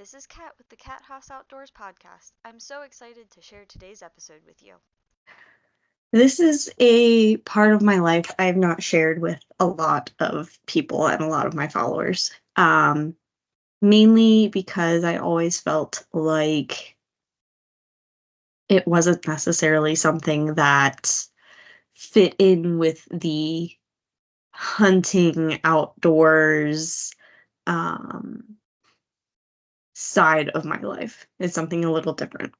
This is Kat with the Cat Haas Outdoors podcast. I'm so excited to share today's episode with you. This is a part of my life I've not shared with a lot of people and a lot of my followers. Mainly because I always felt like it wasn't necessarily something that fit in with the hunting outdoors um, side of my life. It's something a little different.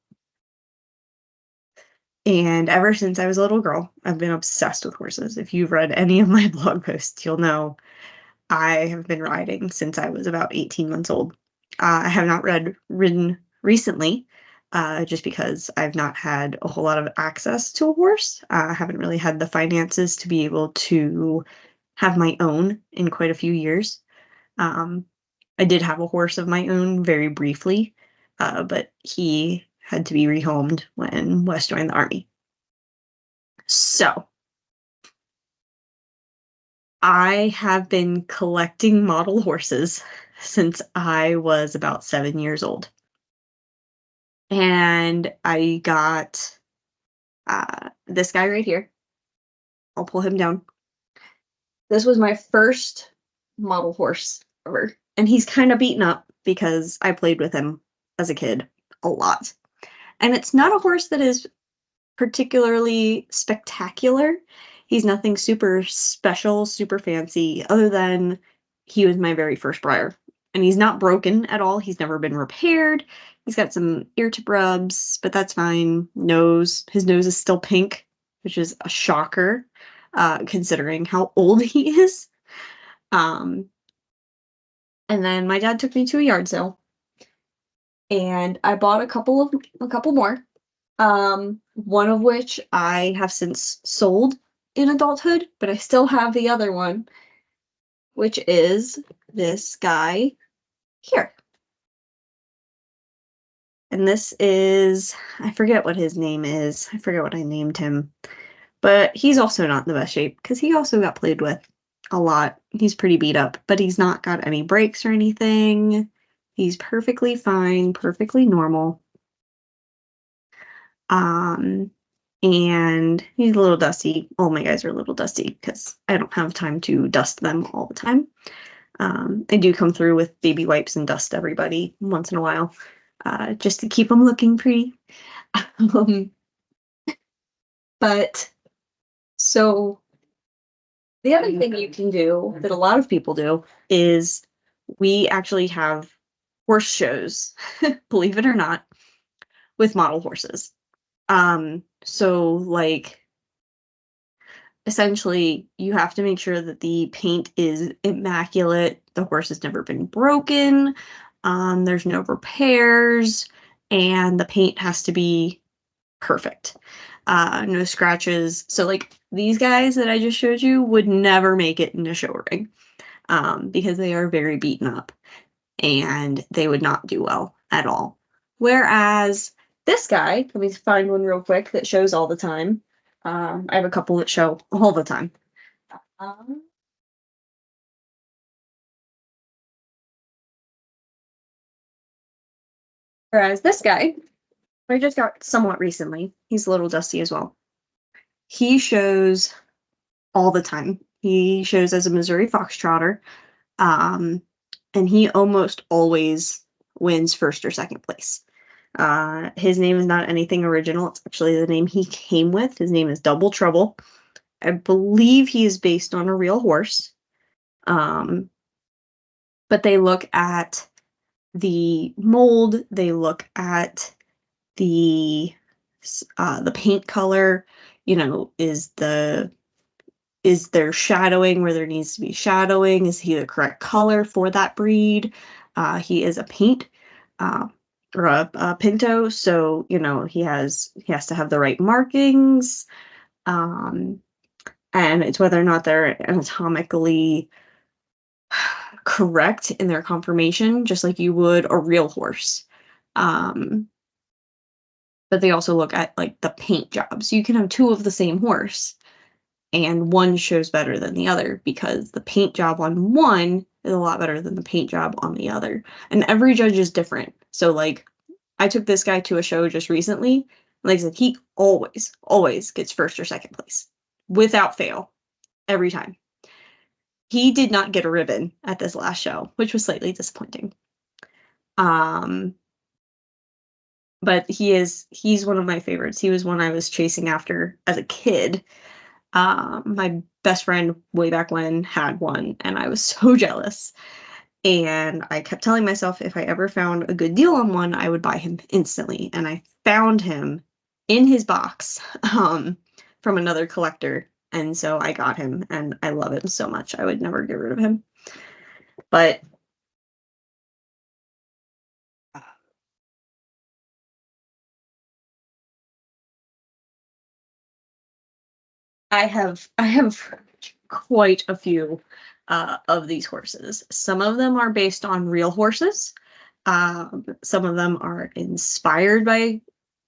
And ever since I was a little girl, I've been obsessed with horses. If you've read any of my blog posts, you'll know I have been riding since I was about 18 months old. I have not ridden recently, just because I've not had a whole lot of access to a horse. I haven't really had the finances to be able to have my own in quite a few years. Um, I did have a horse of my own very briefly, but he had to be rehomed when Wes joined the Army. So I have been collecting model horses since I was about 7 years old. And I got this guy right here. I'll pull him down. This was my first model horse ever. And he's kind of beaten up because I played with him as a kid a lot. And it's not a horse that is particularly spectacular. He's nothing super special, super fancy, other than he was my very first Breyer. And he's not broken at all. He's never been repaired. He's got some ear tip rubs, but that's fine. His nose is still pink, which is a shocker, considering how old he is. Um, and then my dad took me to a yard sale, and I bought a couple more. One of which I have since sold in adulthood, but I still have the other one, which is this guy here. And this is, I forget what his name is. I forget what I named him. But he's also not in the best shape because he also got played with a lot. He's pretty beat up, but he's not got any breaks or anything. He's perfectly fine, perfectly normal. And he's a little dusty. All my guys are a little dusty because I don't have time to dust them all the time. I do come through with baby wipes and dust everybody once in a while, just to keep them looking pretty. But so the other thing you can do that a lot of people do is we actually have horse shows, believe it or not, with model horses. So like essentially you have to make sure that the paint is immaculate, the horse has never been broken, there's no repairs, and the paint has to be perfect. No scratches. So like these guys that I just showed you would never make it in a show ring, because they are very beaten up and they would not do well at all. Whereas this guy, let me find one real quick that shows all the time. I have a couple that show all the time. Whereas this guy, I just got somewhat recently. He's a little dusty as well. He shows all the time. He shows as a Missouri Foxtrotter, and he almost always wins first or second place. His name is not anything original. It's actually the name he came with. His name is Double Trouble. I believe he is based on a real horse. But they look at the mold, they look at the paint color, is there shadowing where there needs to be shadowing? Is he the correct color for that breed? He is a paint or a pinto, so he has to have the right markings, and it's whether or not they're anatomically correct in their conformation, just like you would a real horse. But they also look at like the paint jobs. You can have two of the same horse, and one shows better than the other because the paint job on one is a lot better than the paint job on the other. And every judge is different. So, like, I took this guy to a show just recently. Like I said, he always gets first or second place without fail every time. He did not get a ribbon at this last show, which was slightly disappointing. But he's one of my favorites. He was one I was chasing after as a kid. My best friend way back when had one, and I was so jealous. And I kept telling myself if I ever found a good deal on one, I would buy him instantly. And I found him in his box from another collector. And so I got him, and I love him so much. I would never get rid of him. But I have quite a few of these horses. Some of them are based on real horses. Some of them are inspired by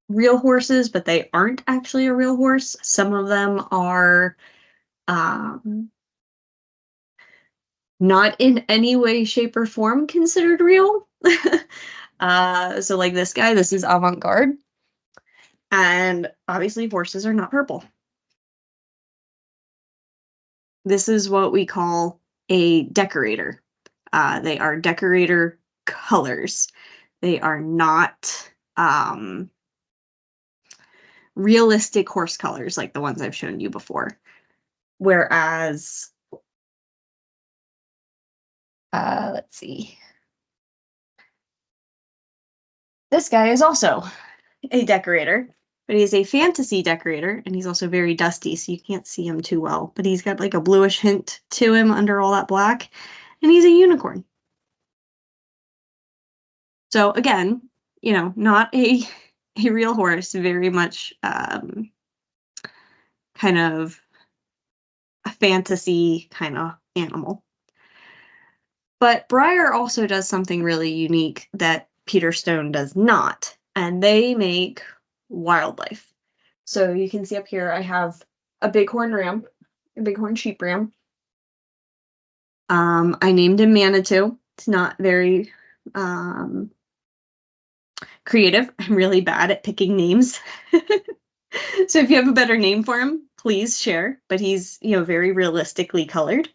real horses, but they aren't actually a real horse. Some of them are not in any way, shape, or form considered real. So like this guy, this is Avant-Garde. And obviously horses are not purple. This is what we call a decorator. They are decorator colors. They are not realistic horse colors like the ones I've shown you before. Whereas, let's see. This guy is also a decorator, but he's a fantasy decorator, and he's also very dusty, so you can't see him too well. But he's got like a bluish hint to him under all that black, and he's a unicorn. So again, you know, not a real horse, very much kind of a fantasy kind of animal. But Breyer also does something really unique that Peter Stone does not, and they make wildlife. So you can see up here I have a bighorn ram, a bighorn sheep ram. I named him Manitou. It's not very creative. I'm really bad at picking names. So if you have a better name for him, please share. But he's, you know, very realistically colored.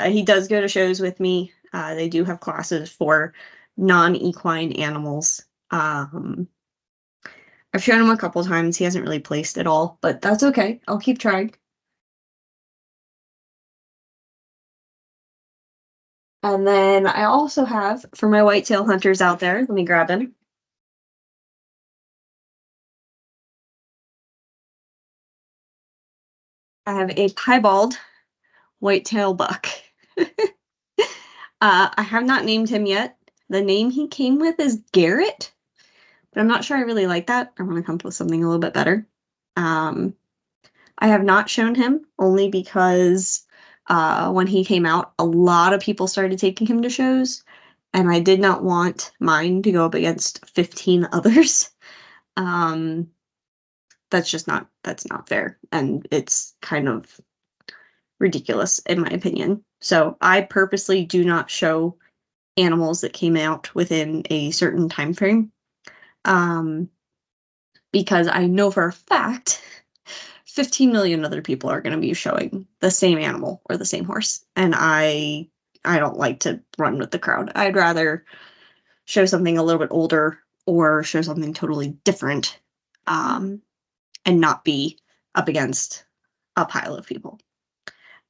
He does go to shows with me. They do have classes for non-equine animals. I've shown him a couple times. He hasn't really placed at all, but that's okay. I'll keep trying. And then I also have, for my whitetail hunters out there, let me grab him. I have a piebald whitetail buck. I have not named him yet. The name he came with is Garrett, but I'm not sure I really like that. I want to come up with something a little bit better. I have not shown him only because when he came out, a lot of people started taking him to shows, and I did not want mine to go up against 15 others. That's not fair, and it's kind of ridiculous in my opinion. So I purposely do not show animals that came out within a certain time frame, because I know for a fact 15 million other people are going to be showing the same animal or the same horse, and I don't like to run with the crowd. I'd rather show something a little bit older or show something totally different, and not be up against a pile of people.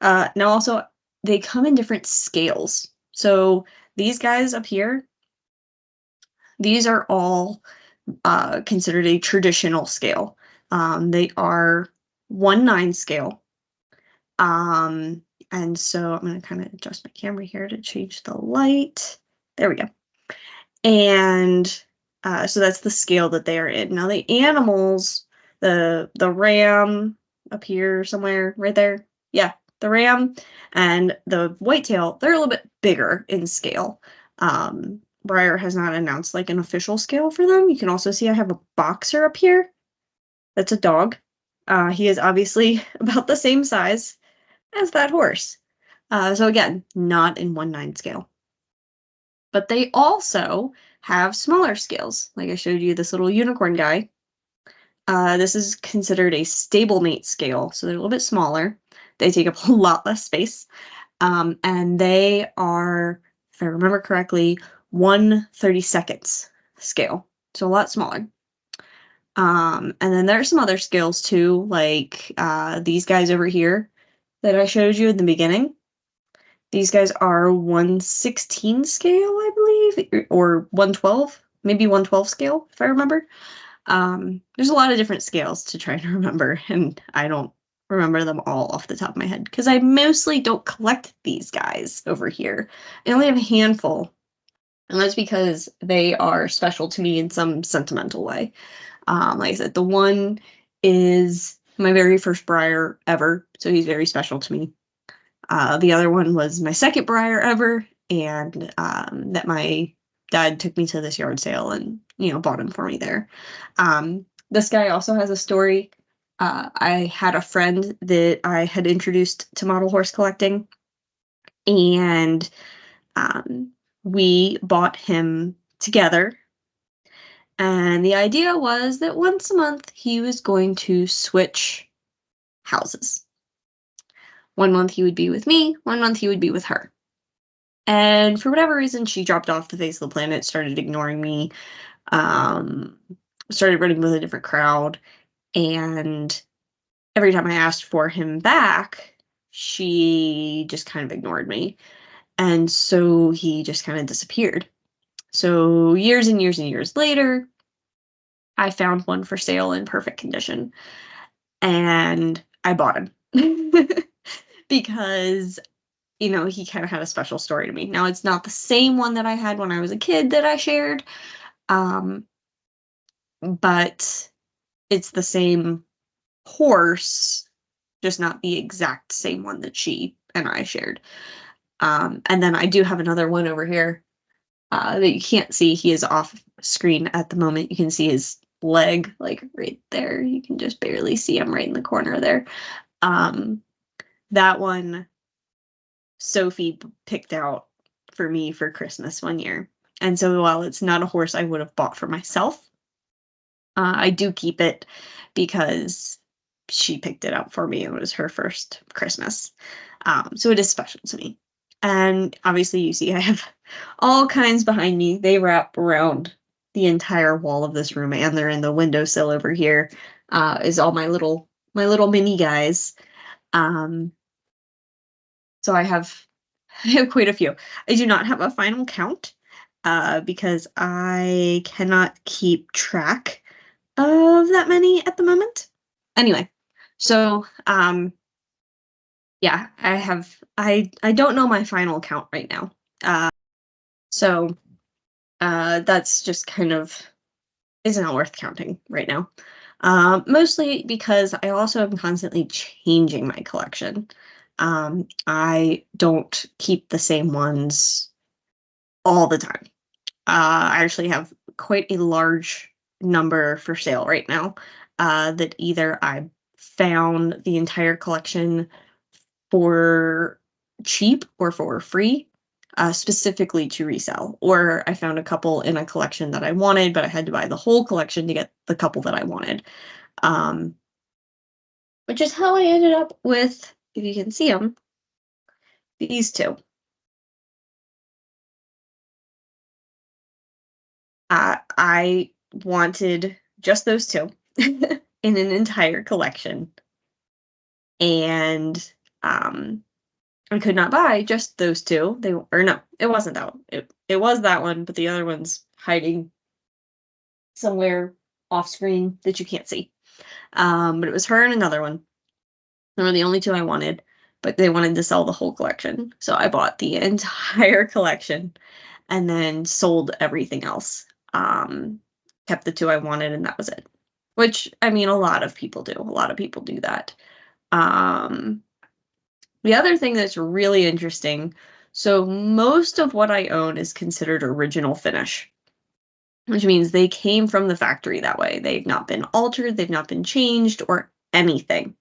Now also, they come in different scales. So these guys up here, these are all considered a traditional scale. They are 1/9 scale. And so I'm going to kind of adjust my camera here to change the light. There we go. And so that's the scale that they are in. Now the animals, the ram up here somewhere, right there. Yeah, the ram and the whitetail, they're a little bit bigger in scale. Breyer has not announced like an official scale for them. You can also see I have a boxer up here. That's a dog. He is obviously about the same size as that horse. So again, not in 1/9 scale. But they also have smaller scales. Like I showed you this little unicorn guy. This is considered a stablemate scale, so they're a little bit smaller. They take up a lot less space. And they are, if I remember correctly, 1/32 scale, so a lot smaller. And then there are some other scales too, like these guys over here that I showed you in the beginning. These guys are 1/16 scale, I believe, or 1/12, maybe 1/12 scale, if I remember. There's a lot of different scales to try to remember, and I don't remember them all off the top of my head because I mostly don't collect these guys over here. I only have a handful, and that's because they are special to me in some sentimental way. Like I said, the one is my very first Briar ever, so he's very special to me. The other one was my second Briar ever, and that my dad took me to this yard sale and, bought him for me there. This guy also has a story. I had a friend that I had introduced to model horse collecting, and we bought him together. And the idea was that once a month he was going to switch houses. 1 month he would be with me, 1 month he would be with her. And for whatever reason, she dropped off the face of the planet, started ignoring me, started running with a different crowd. And every time I asked for him back, she just kind of ignored me. And so he just kind of disappeared. So years and years and years later, I found one for sale in perfect condition. And I bought him. Because he kind of had a special story to me. Now, it's not the same one that I had when I was a kid that I shared, but it's the same horse, just not the exact same one that she and I shared. And then I do have another one over here that you can't see. He is off screen at the moment. You can see his leg, like right there. You can just barely see him right in the corner there. That one Sophie picked out for me for Christmas one year. And so while it's not a horse I would have bought for myself, I do keep it because she picked it out for me. It was her first Christmas. So it is special to me. And obviously you see I have all kinds behind me. They wrap around the entire wall of this room, and they're in the windowsill over here. Is all my little mini guys. So I have quite a few. I do not have a final count because I cannot keep track of that many at the moment. Anyway, so yeah, I don't know my final count right now. So that's just kind of is not worth counting right now. Mostly because I also am constantly changing my collection. I don't keep the same ones all the time. I actually have quite a large number for sale right now that either I found the entire collection for cheap or for free, specifically to resell, or I found a couple in a collection that I wanted, but I had to buy the whole collection to get the couple that I wanted. Which is how I ended up with, if you can see them, these two. I wanted just those two in an entire collection. And I could not buy just those two. No, it wasn't that one. It was that one, but the other one's hiding somewhere off screen that you can't see. But it was her and another one. They were the only two I wanted, but they wanted to sell the whole collection. So I bought the entire collection and then sold everything else. Kept the two I wanted, and that was it. Which, I mean, a lot of people do. A lot of people do that. The other thing that's really interesting, so most of what I own is considered original finish, which means they came from the factory that way. They've not been altered, they've not been changed or anything.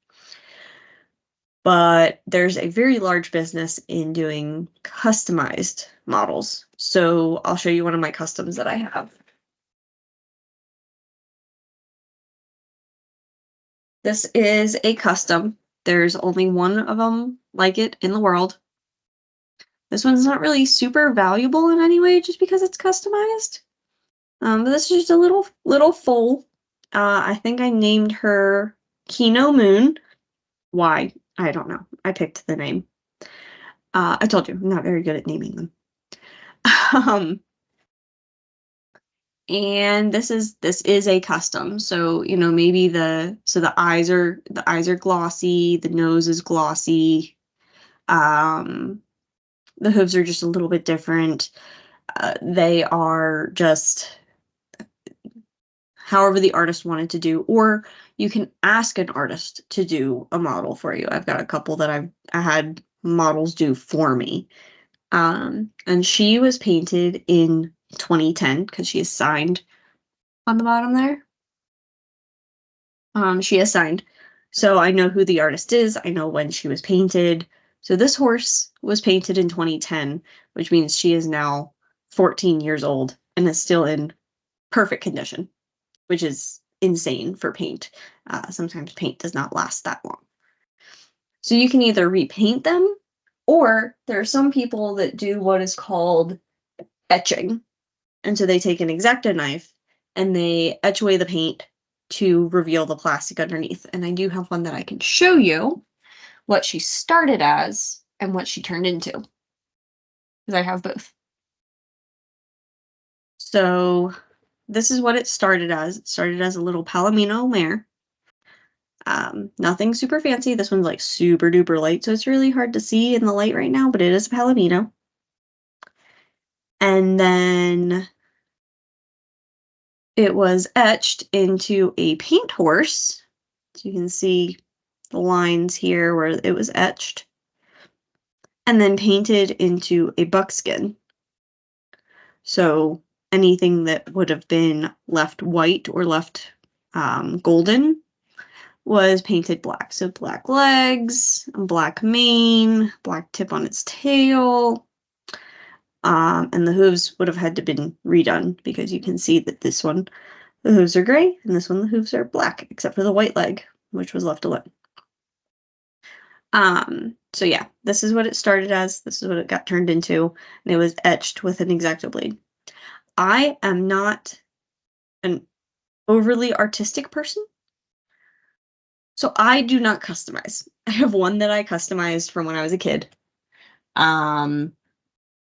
But there's a very large business in doing customized models. So I'll show you one of my customs that I have. This is a custom. There's only one of them like it in the world. This one's not really super valuable in any way just because it's customized. But this is just a little foal. I think I named her Kino Moon. Why? I don't know. I picked the name. I told you, I'm not very good at naming them. And this is a custom. So, you know, maybe the eyes are glossy, the nose is glossy. The hooves are just a little bit different. They are just however the artist wanted to do, or you can ask an artist to do a model for you. I've got a couple that I had models do for me. And she was painted in 2010 because she is signed on the bottom there. She is signed. So I know who the artist is. I know when she was painted. So this horse was painted in 2010, which means she is now 14 years old and is still in perfect condition, which is insane for paint. Sometimes paint does not last that long. So you can either repaint them, or there are some people that do what is called etching. And so they take an X-Acto knife and they etch away the paint to reveal the plastic underneath. And I do have one that I can show you what she started as and what she turned into, because I have both. So this is what it started as. It started as a little Palomino mare. Nothing super fancy. This one's like super duper light, so it's really hard to see in the light right now, but it is a Palomino. And then it was etched into a paint horse. So you can see the lines here where it was etched. And then painted into a buckskin. So anything that would have been left white or left golden was painted black. So black legs, black mane, black tip on its tail. And the hooves would have had to been redone because you can see that this one, the hooves are gray, and this one, the hooves are black, except for the white leg, which was left alone. So yeah, this is what it started as. This is what it got turned into, and it was etched with an X-Acto blade. I am not an overly artistic person, so I do not customize. I have one that I customized from when I was a kid.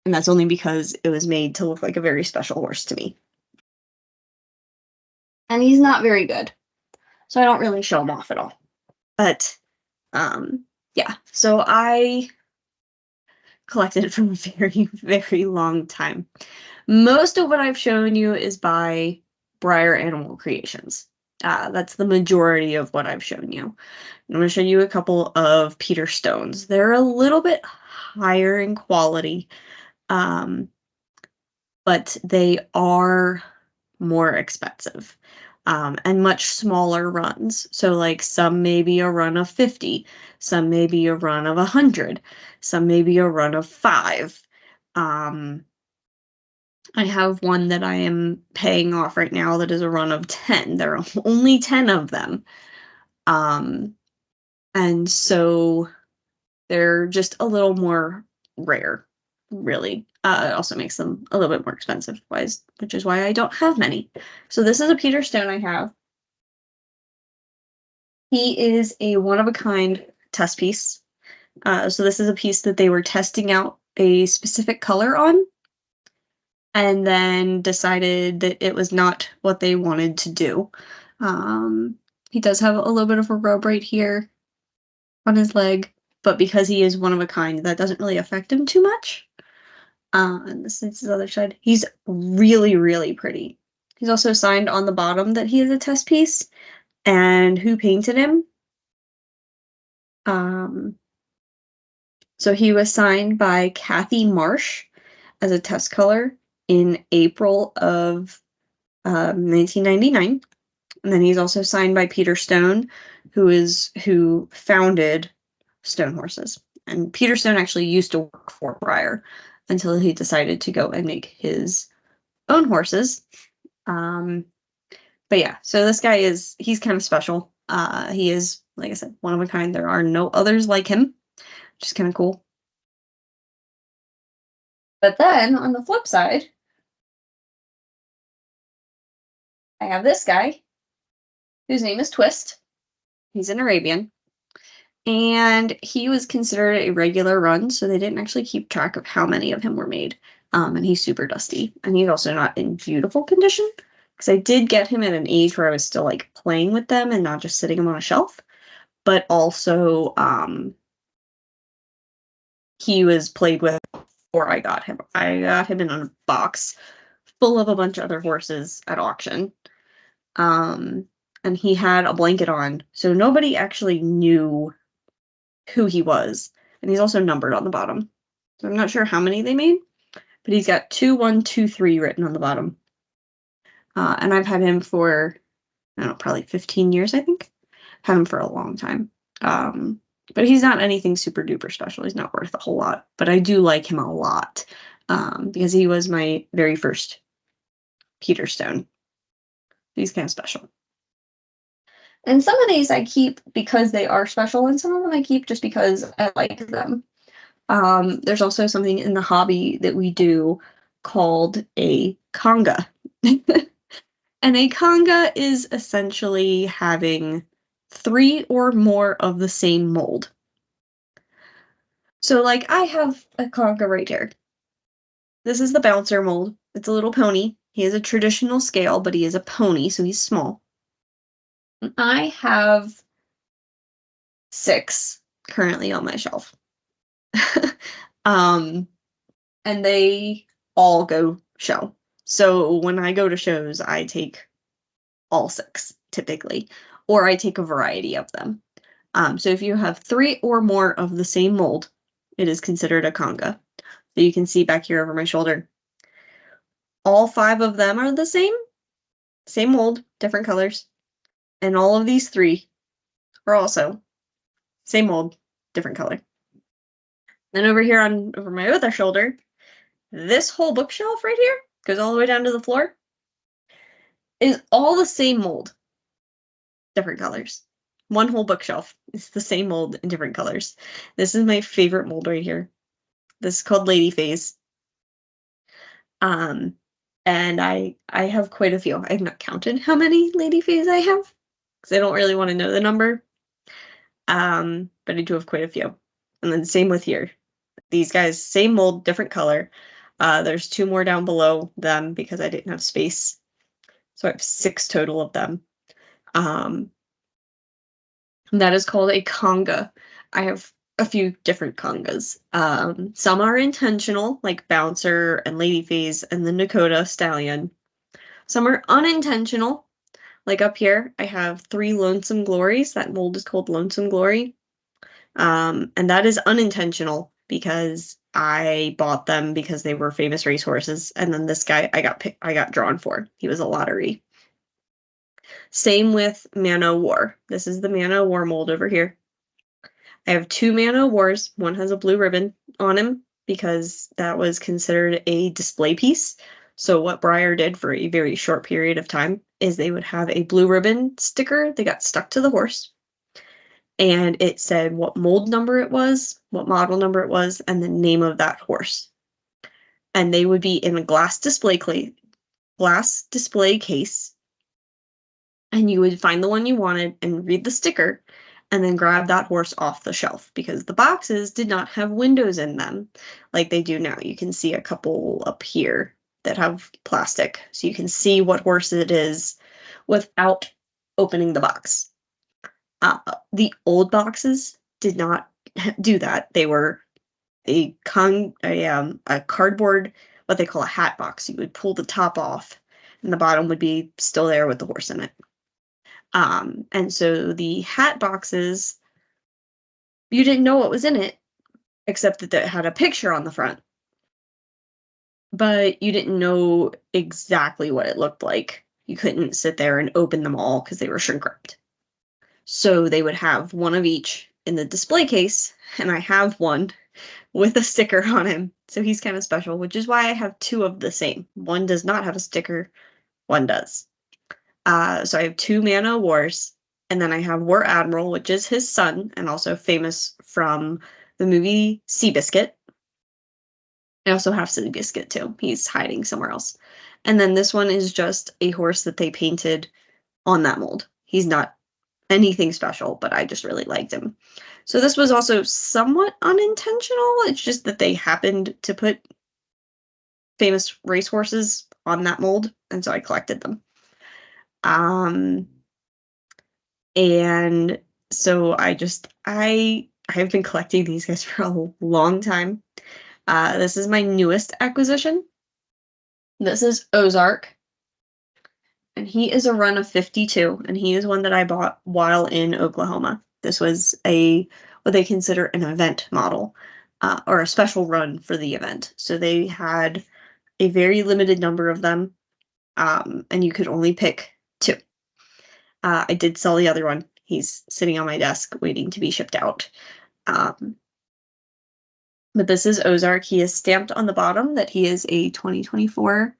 And that's only because it was made to look like a very special horse to me. And he's not very good, so I don't really show him off at all. But, yeah, so I collected for a very, very long time. Most of what I've shown you is by Breyer Animal Creations. That's the majority of what I've shown you. I'm going to show you a couple of Peter Stones. They're a little bit higher in quality, but they are more expensive, and much smaller runs. So like some may be a run of 50, some may be a run of 100, some may be a run of 5. I have one that I am paying off right now that is a run of 10. There are only 10 of them. And so they're just a little more rare, really. It also makes them a little bit more expensive, which is why I don't have many. So this is a Peter Stone I have. He is a one-of-a-kind test piece. So this is a piece that they were testing out a specific color on, and then decided that it was not what they wanted to do. He does have a little bit of a rub right here on his leg, but because he is one of a kind, that doesn't really affect him too much. And this is his other side. He's really, really pretty. He's also signed on the bottom that he is a test piece, and who painted him. So he was signed by Kathy Marsh as a test color in April of 1999. And then he's also signed by Peter Stone, who founded Stone Horses. And Peter Stone actually used to work for Breyer until he decided to go and make his own horses. But yeah, so this guy he's kind of special. He is, like I said, one of a kind. There are no others like him, which is kind of cool. But then on the flip side, I have this guy whose name is Twist. He's an Arabian. And he was considered a regular run, so they didn't actually keep track of how many of him were made. And he's super dusty. And he's also not in beautiful condition, because I did get him at an age where I was still like playing with them and not just sitting him on a shelf. But also, he was played with before I got him. I got him in a box full of a bunch of other horses at auction. And he had a blanket on, so nobody actually knew who he was. And he's also numbered on the bottom. So I'm not sure how many they made, but he's got 2123 written on the bottom. And I've had him for, I don't know, probably 15 years, I think. Had him for a long time. But he's not anything super duper special. He's not worth a whole lot. But I do like him a lot because he was my very first Peter Stone. He's kind of special. And some of these I keep because they are special, and some of them I keep just because I like them. There's also something in the hobby that we do called a conga. And a conga is essentially having 3 or more of the same mold. So, like, I have a conga right here. This is the bouncer mold. It's a little pony. He has a traditional scale, but he is a pony, so he's small. And I have 6 currently on my shelf. And they all go show. So when I go to shows, I take all 6 typically, or I take a variety of them. So if you have 3 or more of the same mold, it is considered a conga. So you can see back here over my shoulder, all 5 of them are the same mold, different colors, and all of these 3 are also same mold, different color. Then over here over my other shoulder, this whole bookshelf right here goes all the way down to the floor, is all the same mold, different colors. One whole bookshelf is the same mold in different colors. This is my favorite mold right here. This is called Lady Phase. And I have quite a few. I've not counted how many Lady Phase I have, because I don't really want to know the number. But I do have quite a few. And then same with here. These guys, same mold, different color. There's 2 more down below them because I didn't have space. So I have 6 total of them. That is called a conga. I have a few different congas. Some are intentional, like Bouncer and Lady Phase and the Dakota Stallion. Some are unintentional, like up here, I have 3 Lonesome Glories. That mold is called Lonesome Glory. And that is unintentional because I bought them because they were famous racehorses. And then this guy I got drawn for. He was a lottery. Same with Man-O-War. This is the Man-O-War mold over here. I have 2 Man-O-Wars. One has a blue ribbon on him because that was considered a display piece. So what Breyer did for a very short period of time is they would have a blue ribbon sticker that got stuck to the horse. And it said what mold number it was, what model number it was, and the name of that horse. And they would be in a glass display case. And you would find the one you wanted and read the sticker and then grab that horse off the shelf because the boxes did not have windows in them like they do now. You can see a couple up here that have plastic, so you can see what horse it is without opening the box. The old boxes did not do that. They were a cardboard, what they call a hat box. You would pull the top off and the bottom would be still there with the horse in it. And so the hat boxes, you didn't know what was in it, except that it had a picture on the front. But you didn't know exactly what it looked like. You couldn't sit there and open them all because they were shrink wrapped. So they would have one of each in the display case, and I have one with a sticker on him. So he's kind of special, which is why I have two of the same. One does not have a sticker, one does. So I have two Man Wars, and then I have War Admiral, which is his son, and also famous from the movie Seabiscuit. I also have Seabiscuit too. He's hiding somewhere else. And then this one is just a horse that they painted on that mold. He's not anything special, but I just really liked him. So this was also somewhat unintentional. It's just that they happened to put famous racehorses on that mold, and so I collected them. And so I've been collecting these guys for a long time. This is my newest acquisition. This is Ozark. And he is a run of 52, and he is one that I bought while in Oklahoma. This was what they consider an event model, or a special run for the event. So they had a very limited number of them, and you could only pick two. I did sell the other one. He's sitting on my desk waiting to be shipped out. But this is Ozark. He is stamped on the bottom that he is a 2024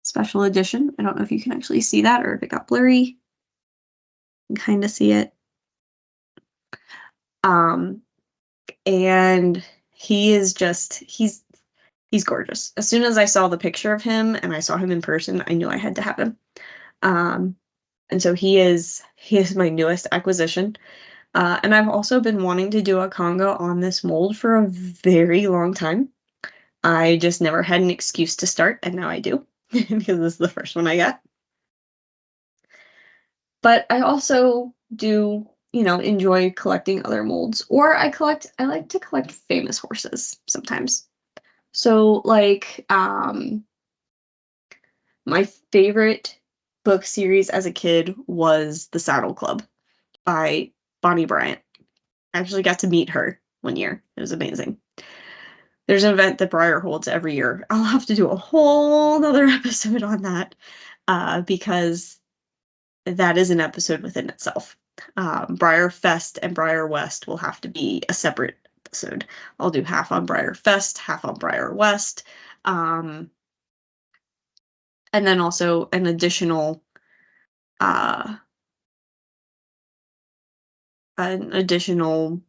special edition. I don't know if you can actually see that or if it got blurry. You can kind of see it. And he is just, he's gorgeous. As soon as I saw the picture of him and I saw him in person, I knew I had to have him. And so he is my newest acquisition. And I've also been wanting to do a Congo on this mold for a very long time. I just never had an excuse to start, and now I do, because this is the first one I got. But I also do, enjoy collecting other molds, or I like to collect famous horses sometimes. So like, my favorite book series as a kid was The Saddle Club by Bonnie Bryant. I actually got to meet her one year. It was amazing. There's an event that Breyer holds every year. I'll have to do a whole nother episode on that, because that is an episode within itself. Breyer Fest and Breyer West will have to be a separate episode. I'll do half on Breyer Fest, half on Breyer West, and then also an additional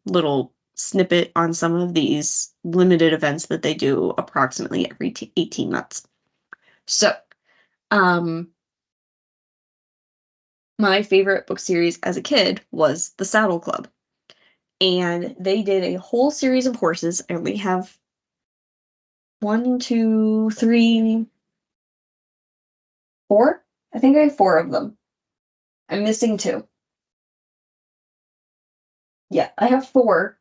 little snippet on some of these limited events that they do approximately every 18 months. So, my favorite book series as a kid was The Saddle Club. And they did a whole series of horses. I only have 1, 2, 3, 4. I think I have 4 of them. I'm missing 2. Yeah, I have 4.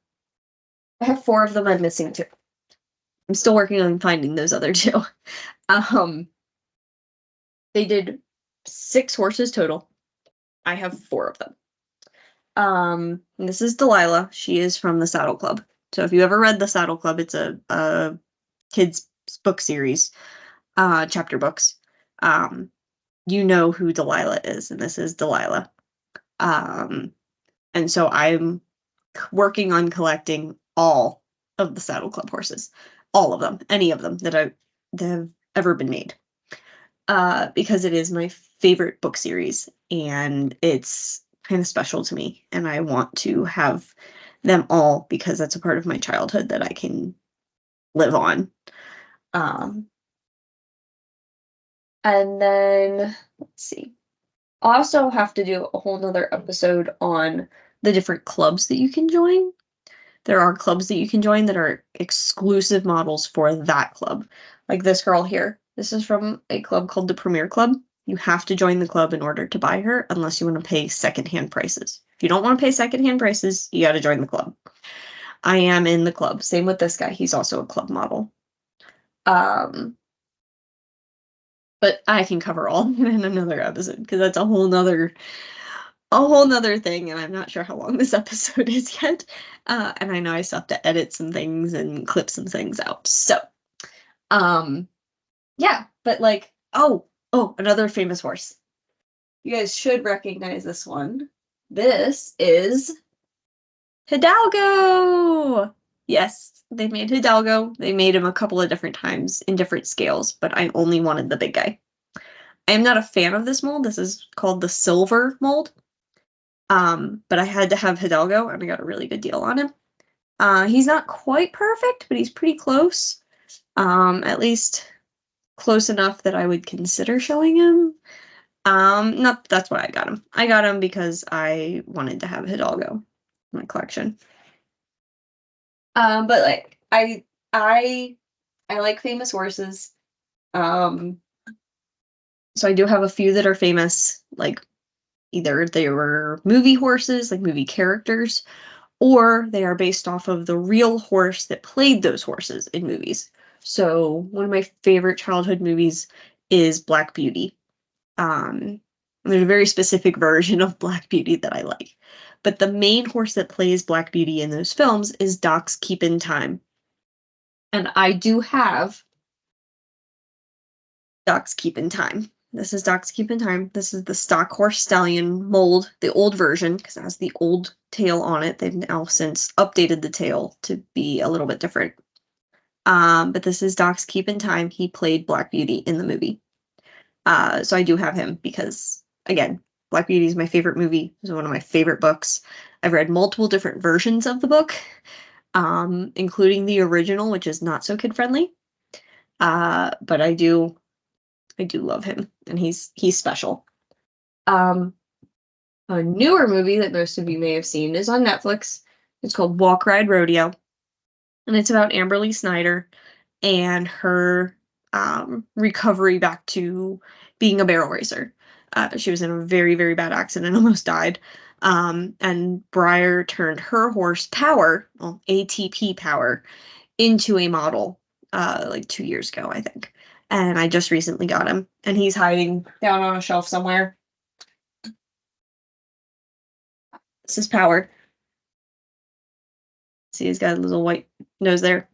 I have 4 of them. I'm missing 2. I'm still working on finding those other 2. They did 6 horses total. I have 4 of them. This is Delilah. She is from the Saddle Club. So if you ever read the Saddle Club, it's a kids book series, chapter books. You know who Delilah is, and this is Delilah. And so I'm working on collecting all of the Saddle Club horses, all of them, any of them that have ever been made, because it is my favorite book series, and it's kind of special to me, and I want to have them all because that's a part of my childhood that I can live on. And then, let's see. I'll also have to do a whole nother episode on the different clubs that you can join. There are clubs that you can join that are exclusive models for that club. Like this girl here. This is from a club called the Premier Club. You have to join the club in order to buy her, unless you want to pay secondhand prices. If you don't want to pay secondhand prices, you got to join the club. I am in the club. Same with this guy. He's also a club model. But I can cover all in another episode, because that's a whole nother thing, and I'm not sure how long this episode is yet. And I know I still have to edit some things and clip some things out. So, yeah, but like, oh, another famous horse. You guys should recognize this one. This is Hidalgo! Yes, they made Hidalgo. They made him a couple of different times in different scales, but I only wanted the big guy. I am not a fan of this mold. This is called the silver mold. But I had to have Hidalgo, and I got a really good deal on him. He's not quite perfect, but he's pretty close. At least close enough that I would consider showing him. Not that's why I got him. I got him because I wanted to have Hidalgo in my collection. But like I like famous horses. Um, so I do have a few that are famous, like either they were movie horses, like movie characters, or they are based off of the real horse that played those horses in movies. So one of my favorite childhood movies is Black Beauty. There's a very specific version of Black Beauty that I like. But the main horse that plays Black Beauty in those films is Doc's Keep in Time. And I do have Doc's Keep in Time. This is Doc's Keep in Time. This is the stock horse stallion mold, the old version, because it has the old tail on it. They've now since updated the tail to be a little bit different. But this is Doc's Keep in Time. He played Black Beauty in the movie. So I do have him because, again, Black Beauty is my favorite movie. It's one of my favorite books. I've read multiple different versions of the book, including the original, which is not so kid-friendly. But I do love him, and he's special. A newer movie that most of you may have seen is on Netflix. It's called Walk Ride Rodeo, and it's about Amberly Snyder and her recovery back to being a barrel racer. She was in a very, very bad accident, almost died. And Breyer turned her horse Power, well, ATP Power, into a model like 2 years ago, I think. And I just recently got him, and he's hiding down on a shelf somewhere. This is Power. See, he's got a little white nose there.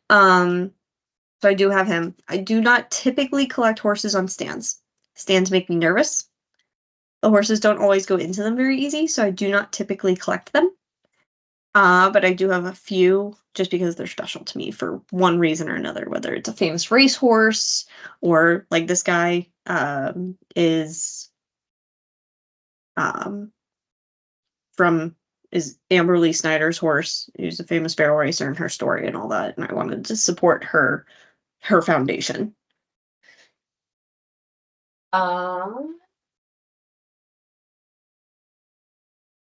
So I do have him. I do not typically collect horses on stands. Stands make me nervous. The horses don't always go into them very easy, so I do not typically collect them. But I do have a few just because they're special to me for one reason or another, whether it's a famous racehorse or like this guy is Amberly Snyder's horse, who's a famous barrel racer in her story and all that, and I wanted to support her foundation.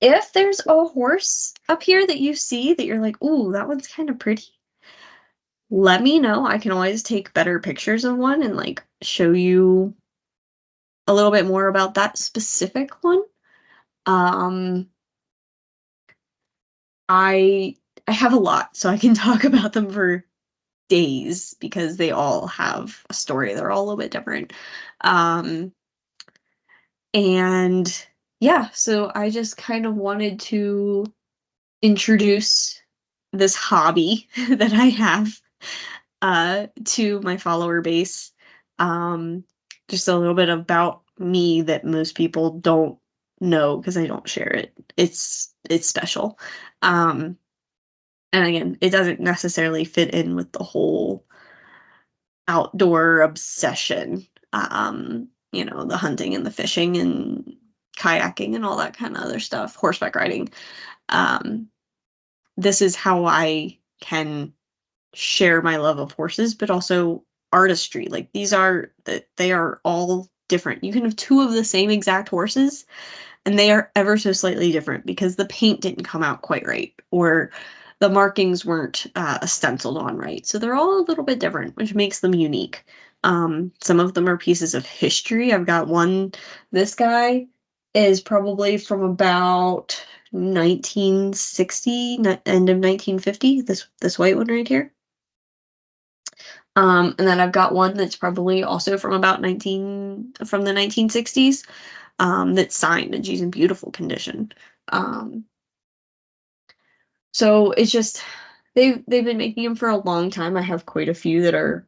If there's a horse up here that you see that you're like, ooh, that one's kind of pretty, let me know. I can always take better pictures of one and like show you a little bit more about that specific one. I have a lot, so I can talk about them for days because they all have a story. They're all a little bit different. And yeah, so I just kind of wanted to introduce this hobby that I have to my follower base. Just a little bit about me that most people don't know because I don't share it. It's special. And again, it doesn't necessarily fit in with the whole outdoor obsession. The hunting and the fishing and kayaking and all that kind of other stuff, horseback riding. This is how I can share my love of horses, but also artistry. Like they are all different. You can have two of the same exact horses and they are ever so slightly different because the paint didn't come out quite right or the markings weren't stenciled on right. So they're all a little bit different, which makes them unique. Some of them are pieces of history. I've got one, this guy is probably from about 1960, end of 1950, this white one right here. And then I've got one that's probably also from about from the 1960s, that's signed and she's in beautiful condition. So it's just they've been making them for a long time. I have quite a few that are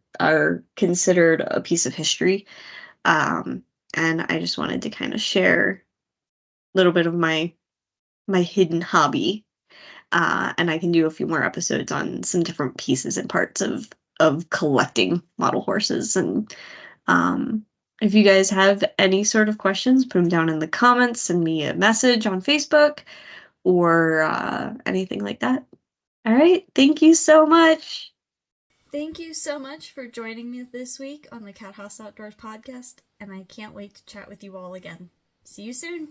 considered a piece of history. and I just wanted to kind of share a little bit of my hidden hobby. And I can do a few more episodes on some different pieces and parts of collecting model horses. And if you guys have any sort of questions, put them down in the comments, send me a message on Facebook or anything like that. All right, thank you so much. Thank you so much for joining me this week on the Haas Outdoors podcast, and I can't wait to chat with you all again. See you soon.